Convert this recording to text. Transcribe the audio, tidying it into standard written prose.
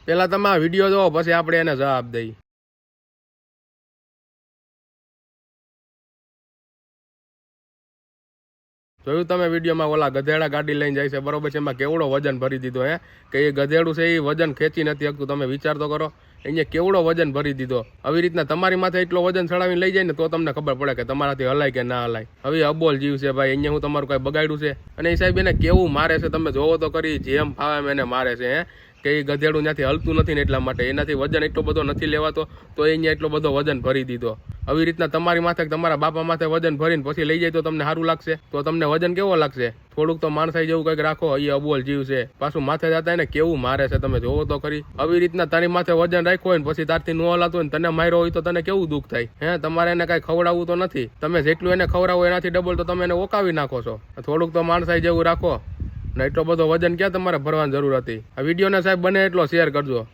પેલા તમે આ વિડીયો જોવો પછી આપણે એને જવાબ દઈએ. જોયું તમે વિડીયોમાં ઓલા ગધેડા ગાડી લઈને જાય છે બરોબર છે, એમાં કેવડો વજન ભરી દીધો હે કે એ ગધેડું છે એ વજન ખેંચી નથી શકતું. તમે વિચાર તો કરો અહીંયા કેવડો વજન ભરી દીધો. આવી રીતના તમારી માથે એટલો વજન ચડાવીને લઈ જાય ને તો તમને ખબર પડે કે તમારાથી હલાય કે ના હલાય. હવે અબોલ જીવ છે ભાઈ, અહીંયા હું તમારું કઈ બગાડ્યું છે? અને એ સાહેબ એને કેવું મારે છે તમે જોવો તો કરી, જેમ ફાવે એમ એને મારે છે હે કે એ ગધેડું ત્યાંથી હલતું નથી ને એટલા માટે, એનાથી વજન એટલો બધો નથી લેવાતો તો અહીંયા એટલો બધો વજન ભરી દીધો. આવી રીતના તમારી માથે તમારા બાપા માથે વજન ભરીને પછી લઈ જાય તો તમને સારું લાગશે? તો તમને વજન કેવો લાગશે? થોડુંક તો માણસાઈ જેવું કંઈક રાખો. એ અબોલ જીવ છે, પાછું માથે જતા એને કેવું મારે છે તમે જોવો તો ખરી. આવી રીતના તારી માથે વજન રાખ્યો હોય ને પછી તારથી ન હલાતું હોય ને તને માર્યો હોય તો તને કેવું દુઃખ થાય? હે તમારે એને કઈ ખવડાવવું તો નથી, તમે જેટલું એને ખવડાવો એનાથી ડબલ તો તમે એને ઓકાવી નાખો છો. થોડુંક તો માણસાઈ જેવું રાખો ને. એટલો બધો વજન ક્યાં તમારે ભરવાની જરૂર હતી? આ વિડીયોને સાહેબ બને એટલો શેર કરજો.